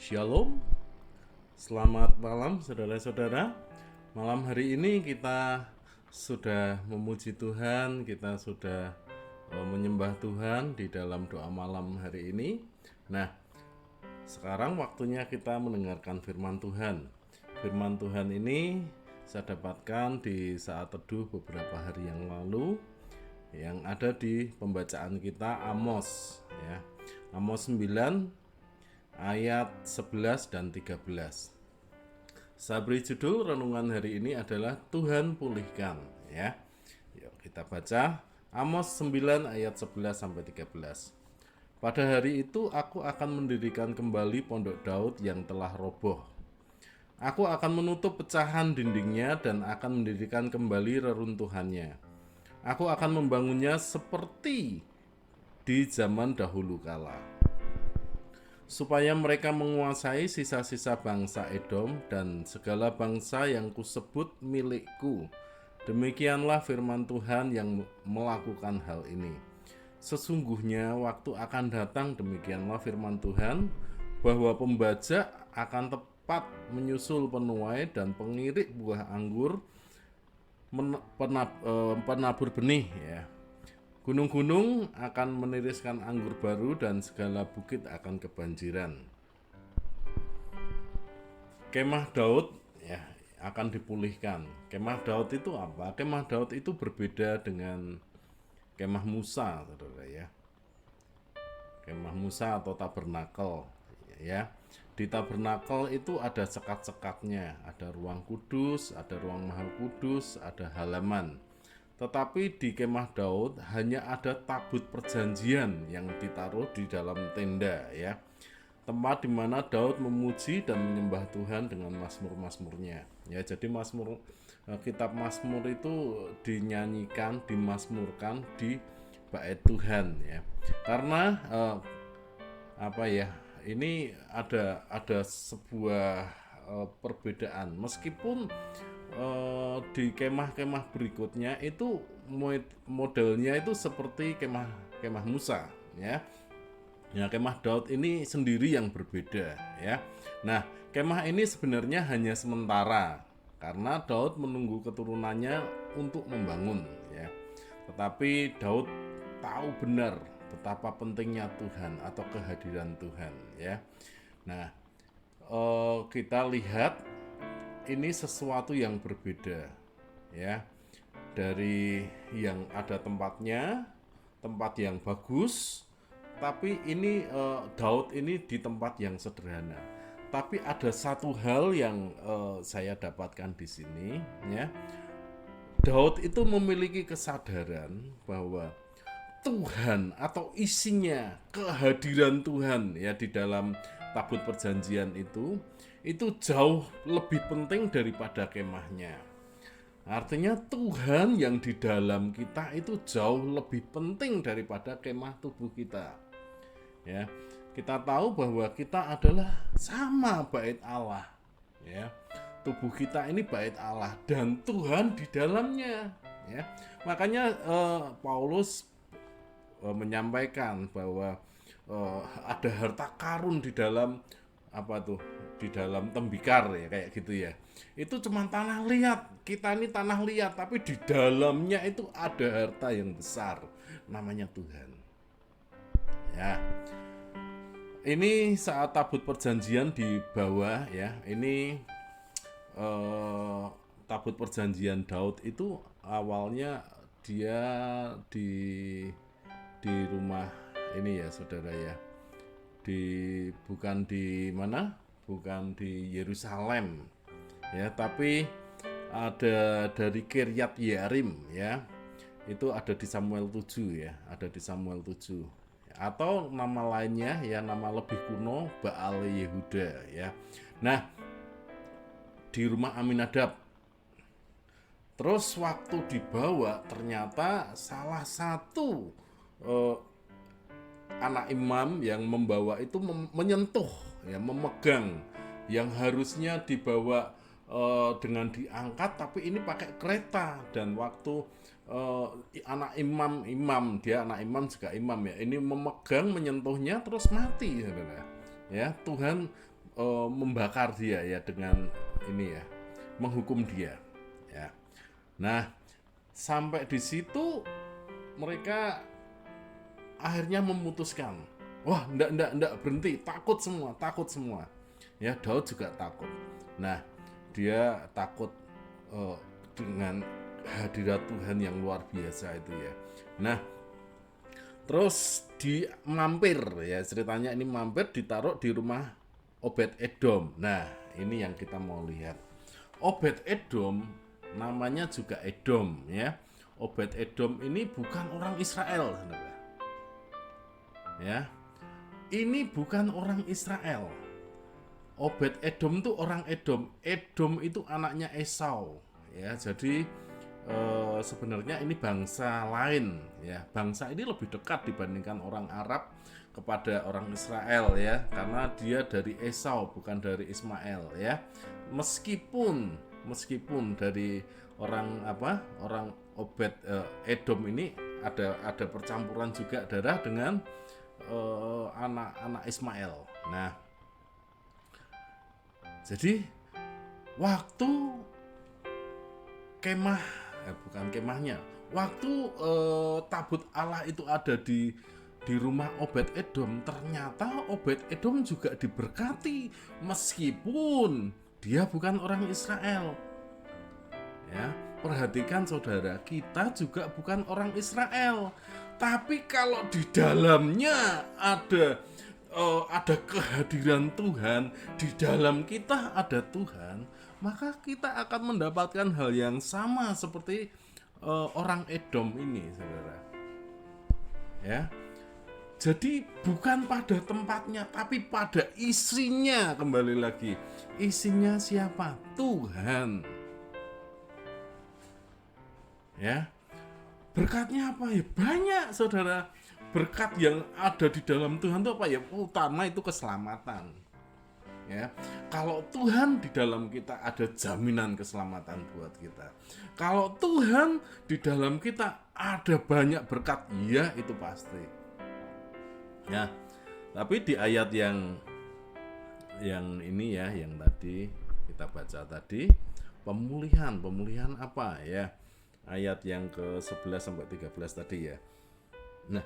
Shalom, selamat malam saudara-saudara. Malam hari ini kita sudah memuji Tuhan, kita sudah menyembah Tuhan di dalam doa malam hari ini. Nah, sekarang waktunya kita mendengarkan firman Tuhan. Firman Tuhan ini saya dapatkan di saat teduh beberapa hari yang lalu yang ada di pembacaan kita Amos ya. Amos 9 ayat 11 dan 13. Saya beri judul renungan hari ini adalah Tuhan pulihkan ya. Yuk kita baca Amos 9 ayat 11 sampai 13. Pada hari itu aku akan mendirikan kembali pondok Daud yang telah roboh. Aku akan menutup pecahan dindingnya dan akan mendirikan kembali reruntuhannya. Aku akan membangunnya seperti di zaman dahulu kala, supaya mereka menguasai sisa-sisa bangsa Edom dan segala bangsa yang kusebut milikku. Demikianlah firman Tuhan yang melakukan hal ini. Sesungguhnya waktu akan datang, demikianlah firman Tuhan, bahwa pembajak akan tepat menyusul penuai dan pengirik buah anggur penabur benih ya. Gunung-gunung akan meniriskan anggur baru dan segala bukit akan kebanjiran. Kemah Daud ya akan dipulihkan. Kemah Daud itu apa? Kemah Daud itu berbeda dengan kemah Musa, saudara ya. Kemah Musa atau tabernakel ya. Di tabernakel itu ada sekat-sekatnya, ada ruang kudus, ada ruang maha kudus, ada halaman. Tetapi di kemah Daud hanya ada tabut perjanjian yang ditaruh di dalam tenda ya. Tempat di mana Daud memuji dan menyembah Tuhan dengan mazmur-mazmurnya. Ya, jadi kitab Mazmur itu dinyanyikan, dimasmurkan di bait Tuhan ya. Karena ini ada sebuah perbedaan meskipun di kemah-kemah berikutnya itu modelnya itu seperti kemah Musa ya. Ya, kemah Daud ini sendiri yang berbeda ya. Nah, kemah ini sebenarnya hanya sementara karena Daud menunggu keturunannya untuk membangun ya. Tetapi Daud tahu benar betapa pentingnya Tuhan atau kehadiran Tuhan ya. Nah, kita lihat ini sesuatu yang berbeda ya, dari yang ada tempatnya, tempat yang bagus, tapi ini Daud ini di tempat yang sederhana. Tapi ada satu hal yang saya dapatkan di sini ya. Daud itu memiliki kesadaran bahwa Tuhan atau isinya, kehadiran Tuhan ya di dalam tabut perjanjian itu jauh lebih penting daripada kemahnya. Artinya Tuhan yang di dalam kita itu jauh lebih penting daripada kemah tubuh kita. Ya, kita tahu bahwa kita adalah sama bait Allah. Ya, tubuh kita ini bait Allah dan Tuhan di dalamnya. Ya, makanya Paulus menyampaikan bahwa ada harta karun di dalam di dalam tembikar ya, kayak gitu ya. Itu cuma tanah liat, kita ini tanah liat, tapi di dalamnya itu ada harta yang besar, namanya Tuhan ya. Ini saat tabut perjanjian dibawa ya, ini tabut perjanjian Daud itu awalnya dia di rumah ini ya saudara ya, bukan di mana, bukan di Yerusalem ya, tapi ada dari Kiryat Yearim ya, itu ada di Samuel 7 ya, ada di Samuel 7, atau nama lainnya ya, nama lebih kuno Baal Yehuda ya. Nah, di rumah Aminadab. Terus waktu dibawa ternyata salah satu anak imam yang membawa itu menyentuh ya, memegang yang harusnya dibawa dengan diangkat, tapi ini pakai kereta. Dan waktu anak imam dia anak imam juga imam ya, ini memegang menyentuhnya terus mati saudara ya. Tuhan membakar dia ya dengan ini ya, menghukum dia ya. Nah, sampai di situ mereka akhirnya memutuskan, wah ndak berhenti, takut semua ya. Daud juga takut. Nah, dia takut dengan hadirat Tuhan yang luar biasa itu ya. Nah, terus mampir ya, ceritanya ini mampir ditaruh di rumah Obed Edom. Nah, ini yang kita mau lihat. Obed Edom namanya juga Edom ya. Obed Edom ini bukan orang Israel, saudara. Ya, ini bukan orang Israel. Obed Edom itu orang Edom. Edom itu anaknya Esau. Ya, jadi sebenarnya ini bangsa lain. Ya, bangsa ini lebih dekat dibandingkan orang Arab kepada orang Israel ya, karena dia dari Esau bukan dari Ismail ya. Meskipun dari orang Obed Edom ini ada percampuran juga darah dengan anak-anak Ismail. Nah, jadi waktu waktu tabut Allah itu ada di rumah Obed Edom, ternyata Obed Edom juga diberkati meskipun dia bukan orang Israel. Ya, perhatikan saudara, kita juga bukan orang Israel. Tapi kalau di dalamnya ada kehadiran Tuhan, di dalam kita ada Tuhan, maka kita akan mendapatkan hal yang sama seperti orang Edom ini, saudara. Ya, jadi bukan pada tempatnya, tapi pada isinya. Kembali lagi, isinya siapa? Tuhan. Ya, berkatnya apa ya? Banyak, saudara. Berkat yang ada di dalam Tuhan itu apa ya? Utama itu keselamatan. Ya, kalau Tuhan di dalam kita, ada jaminan keselamatan buat kita. Kalau Tuhan di dalam kita, ada banyak berkat. Iya, itu pasti. Ya, tapi di ayat yang ini ya, yang tadi kita baca tadi, pemulihan apa ya? Ayat yang ke-11 sampai 13 tadi ya. Nah,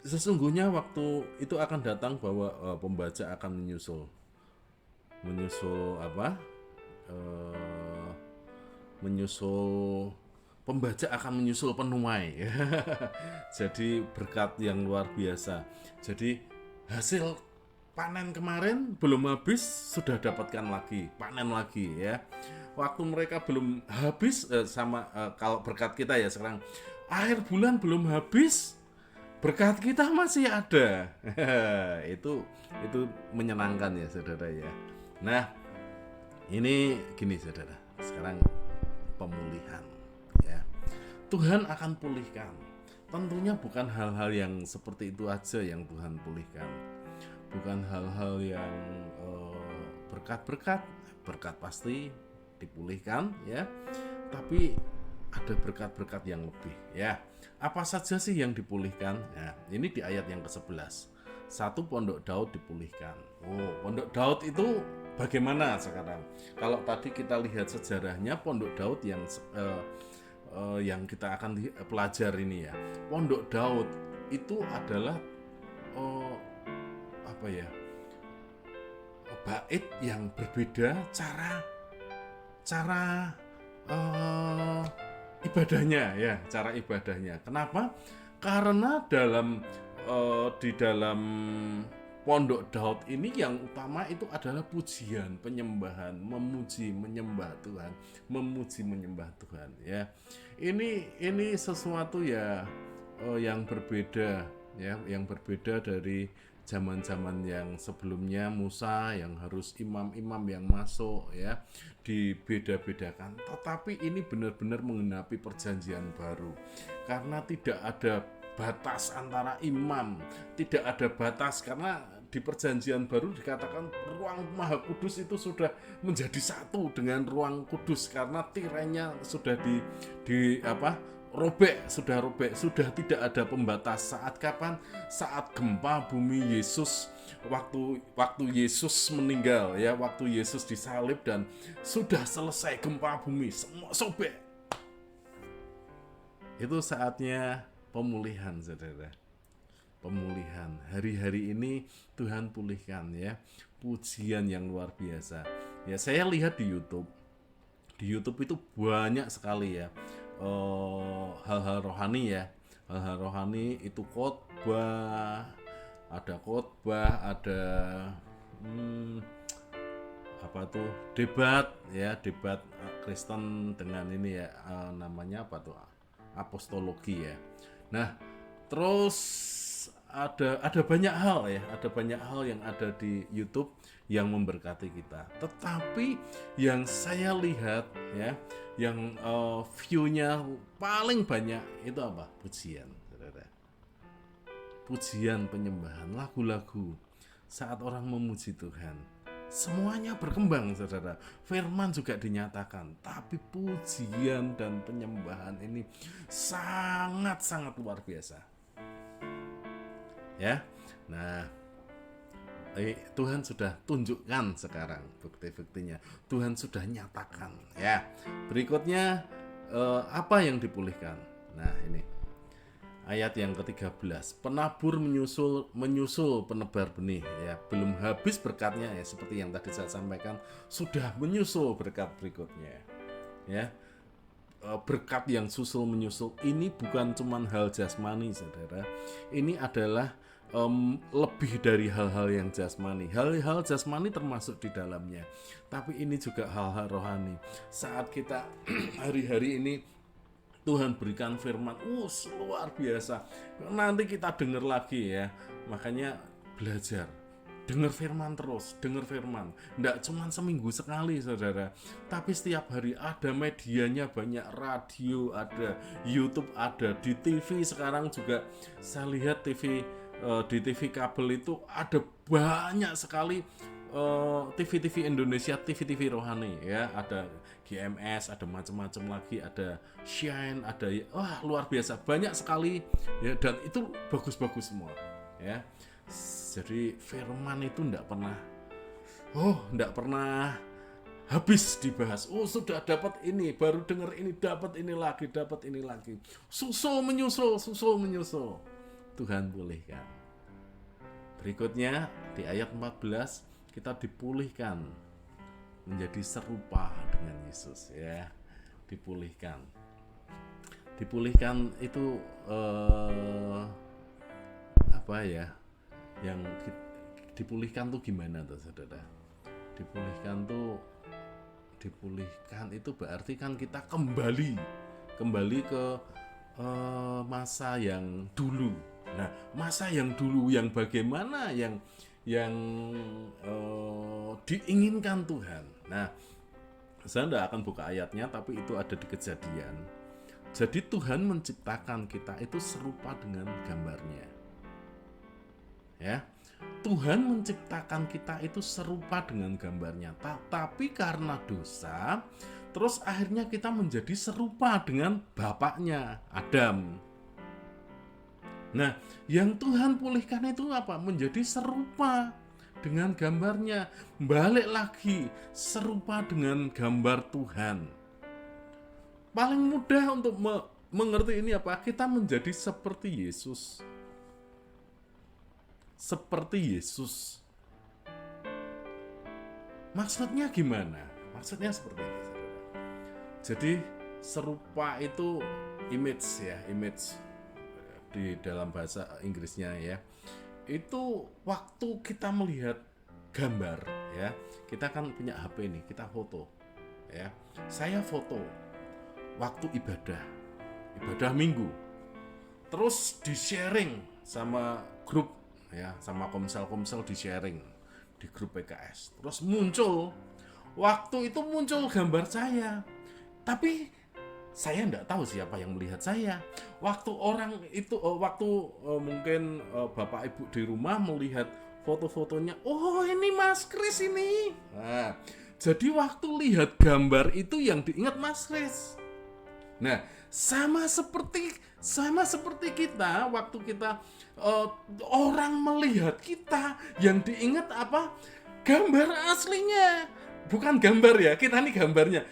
sesungguhnya waktu itu akan datang bahwa pembaca akan menyusul pembaca akan menyusul penuai. Jadi berkat yang luar biasa. Jadi hasil panen kemarin belum habis, sudah dapatkan lagi, panen lagi ya. Waktu mereka belum habis kalau berkat kita ya sekarang akhir bulan belum habis, berkat kita masih ada. itu menyenangkan ya saudara ya. Nah, ini gini saudara, sekarang pemulihan ya. Tuhan akan pulihkan. Tentunya bukan hal-hal yang seperti itu aja yang Tuhan pulihkan. Bukan hal-hal yang berkat pasti dipulihkan ya. Tapi ada berkat-berkat yang lebih ya. Apa saja sih yang dipulihkan? Nah, ini di ayat yang ke-11. 1, pondok Daud dipulihkan. Pondok Daud itu bagaimana sekarang? Kalau tadi kita lihat sejarahnya pondok Daud yang kita akan pelajari ini ya. Pondok Daud itu adalah bait yang berbeda cara ibadahnya ya, cara ibadahnya. Kenapa? Karena di dalam pondok Daud ini yang utama itu adalah pujian, penyembahan, memuji, menyembah Tuhan, ya. Ini sesuatu ya yang berbeda ya, yang berbeda dari zaman-zaman yang sebelumnya Musa yang harus imam-imam yang masuk ya, dibeda-bedakan. Tetapi ini benar-benar menggenapi perjanjian baru. Karena tidak ada batas antara imam, tidak ada batas, karena di perjanjian baru dikatakan ruang Maha Kudus itu sudah menjadi satu dengan ruang kudus karena tirainya sudah robek, sudah tidak ada pembatas. Saat kapan? Saat gempa bumi Yesus, waktu Yesus meninggal ya, waktu Yesus disalib dan sudah selesai gempa bumi, semua sobek. Itu saatnya pemulihan, saudara. Pemulihan. Hari-hari ini Tuhan pulihkan ya. Pujian yang luar biasa. Ya, saya lihat di YouTube. Di YouTube itu banyak sekali ya hal-hal rohani ya. Hal-hal rohani itu khotbah, ada apa tuh debat ya, debat Kristen dengan ini ya, namanya apa tuh, apostologi ya. Nah, terus ada banyak hal ya, ada banyak hal yang ada di YouTube yang memberkati kita. Tetapi yang saya lihat ya, yang view-nya paling banyak itu apa? Pujian, saudara. Pujian, penyembahan, lagu-lagu saat orang memuji Tuhan. Semuanya berkembang, saudara. Firman juga dinyatakan, tapi pujian dan penyembahan ini sangat-sangat luar biasa. Ya, nah, Tuhan sudah tunjukkan sekarang bukti-buktinya. Tuhan sudah nyatakan. Ya, berikutnya apa yang dipulihkan? Nah, ini ayat yang ke-13. Penabur menyusul penebar benih. Ya, belum habis berkatnya ya, seperti yang tadi saya sampaikan, sudah menyusul berkat berikutnya. Ya, berkat yang susul menyusul ini bukan cuma hal jasmani, saudara. Ini adalah lebih dari hal-hal yang jasmani. Hal-hal jasmani termasuk di dalamnya, tapi ini juga hal-hal rohani. Saat kita hari-hari ini Tuhan berikan firman, luar biasa. Nanti kita dengar lagi ya. Makanya belajar, dengar firman terus, dengar firman. Nggak cuma seminggu sekali, saudara, tapi setiap hari. Ada medianya banyak, radio ada, YouTube ada, di TV sekarang juga. Saya lihat di TV kabel itu ada banyak sekali TV-TV Indonesia, TV-TV rohani ya, ada GMS, ada macam-macam lagi, ada Shine, ada luar biasa, banyak sekali ya, dan itu bagus-bagus semua ya. Jadi firman itu enggak pernah habis dibahas. Sudah dapat ini, baru dengar ini, dapat ini lagi. Susul menyusul. Tuhan pulihkan. Berikutnya di ayat 14 kita dipulihkan menjadi serupa dengan Yesus ya. Dipulihkan itu apa ya? Yang dipulihkan tuh gimana tuh, saudara? Dipulihkan itu berarti kan kita kembali ke masa yang dulu. Nah, masa yang dulu yang bagaimana, yang diinginkan Tuhan. Nah, saya tidak akan buka ayatnya, tapi itu ada di Kejadian. Jadi Tuhan menciptakan kita itu serupa dengan gambarnya. Ya, Tuhan menciptakan kita itu serupa dengan gambarnya. Tapi karena dosa, terus akhirnya kita menjadi serupa dengan bapaknya, Adam. Nah, yang Tuhan pulihkan itu apa? Menjadi serupa dengan gambarnya. Balik lagi, serupa dengan gambar Tuhan. Paling mudah untuk mengerti ini apa? Kita menjadi seperti Yesus. Seperti Yesus. Maksudnya gimana? Maksudnya seperti ini, saudara. Jadi serupa itu image ya, image di dalam bahasa Inggrisnya ya. Itu waktu kita melihat gambar ya. Kita kan punya HP nih, kita foto ya. Saya foto waktu ibadah minggu. Terus di-sharing sama grup ya, sama komsel di-sharing di grup PKS. Terus waktu itu muncul gambar saya. Tapi saya enggak tahu siapa yang melihat saya. Waktu orang itu, mungkin bapak ibu di rumah melihat foto-fotonya, ini Mas Kris ini. Nah, jadi waktu lihat gambar itu yang diingat Mas Kris. Nah, sama seperti kita waktu kita orang melihat kita, yang diingat apa? Gambar aslinya. Bukan gambar ya, kita ini gambarnya.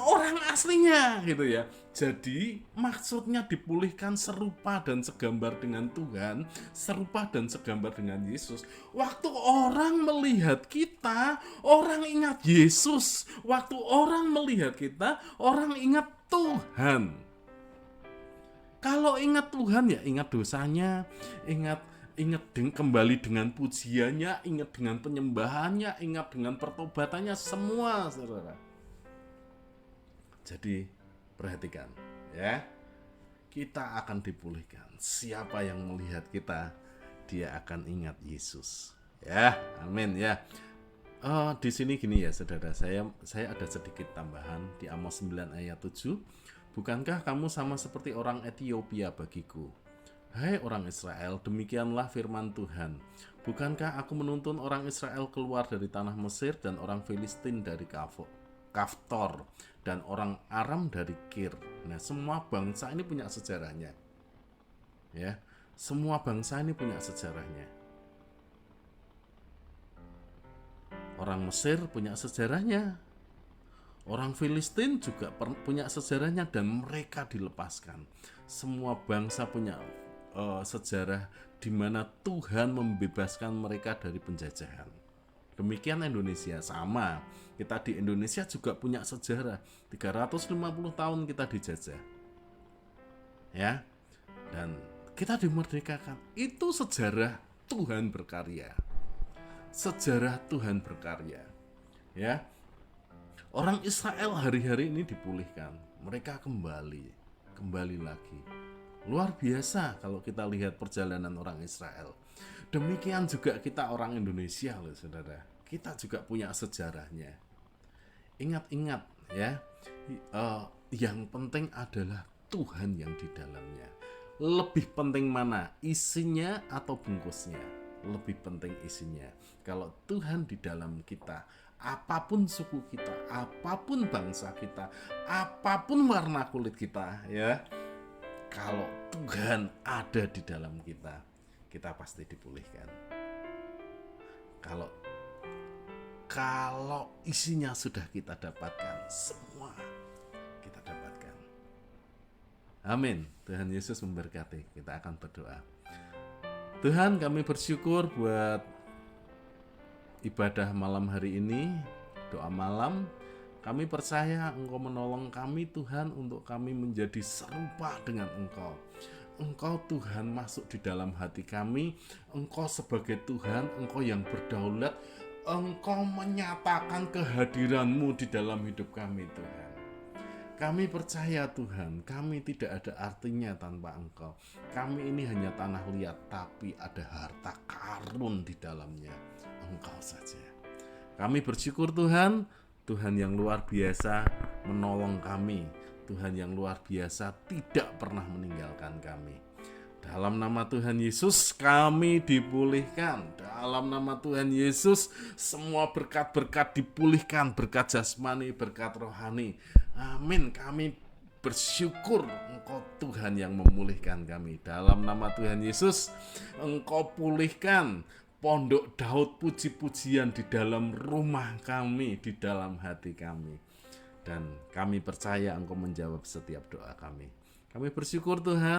Orang aslinya gitu ya. Jadi maksudnya dipulihkan serupa dan segambar dengan Tuhan, serupa dan segambar dengan Yesus. Waktu orang melihat kita, orang ingat Yesus. Waktu orang melihat kita, orang ingat Tuhan. Kalau ingat Tuhan ya ingat dosanya, ingat kembali dengan pujiannya, ingat dengan penyembahannya, ingat dengan pertobatannya, semua, saudara. Jadi perhatikan ya, kita akan dipulihkan. Siapa yang melihat kita, dia akan ingat Yesus. Ya, amin ya. Di sini gini ya saudara, saya ada sedikit tambahan di Amos 9 ayat 7. Bukankah kamu sama seperti orang Ethiopia bagiku? Hai orang Israel, demikianlah firman Tuhan. Bukankah aku menuntun orang Israel keluar dari tanah Mesir dan orang Filistin dari Kaftor dan orang Aram dari Kir. Nah, semua bangsa ini punya sejarahnya. Ya, semua bangsa ini punya sejarahnya. Orang Mesir punya sejarahnya. Orang Filistin juga punya sejarahnya dan mereka dilepaskan. Semua bangsa punya sejarah di mana Tuhan membebaskan mereka dari penjajahan. Demikian Indonesia, sama. Kita di Indonesia juga punya sejarah. 350 tahun kita dijajah. Ya. Dan kita dimerdekakan. Itu sejarah Tuhan berkarya. Sejarah Tuhan berkarya. Ya. Orang Israel hari-hari ini dipulihkan. Mereka kembali lagi. Luar biasa kalau kita lihat perjalanan orang Israel. Demikian juga kita orang Indonesia loh saudara. Kita juga punya sejarahnya. Ingat-ingat ya, yang penting adalah Tuhan yang di dalamnya. Lebih penting mana? Isinya atau bungkusnya? Lebih penting isinya. Kalau Tuhan di dalam kita, apapun suku kita, apapun bangsa kita, apapun warna kulit kita ya, kalau Tuhan ada di dalam kita, kita pasti dipulihkan. Kalau isinya sudah kita dapatkan, semua kita dapatkan. Amin. Tuhan Yesus memberkati. Kita akan berdoa. Tuhan, kami bersyukur buat ibadah malam hari ini, doa malam. Kami percaya Engkau menolong kami Tuhan untuk kami menjadi serupa dengan Engkau. Engkau Tuhan masuk di dalam hati kami. Engkau sebagai Tuhan, Engkau yang berdaulat. Engkau menyatakan kehadiran-Mu di dalam hidup kami Tuhan. Kami percaya Tuhan, kami tidak ada artinya tanpa Engkau. Kami ini hanya tanah liat, tapi ada harta karun di dalamnya. Engkau saja. Kami bersyukur Tuhan, Tuhan yang luar biasa menolong kami. Tuhan yang luar biasa tidak pernah meninggalkan kami. Dalam nama Tuhan Yesus kami dipulihkan. Dalam nama Tuhan Yesus semua berkat-berkat dipulihkan. Berkat jasmani, berkat rohani. Amin. Kami bersyukur Engkau Tuhan yang memulihkan kami. Dalam nama Tuhan Yesus Engkau pulihkan Pondok Daud puji-pujian di dalam rumah kami, di dalam hati kami. Dan kami percaya Engkau menjawab setiap doa kami. Kami bersyukur Tuhan.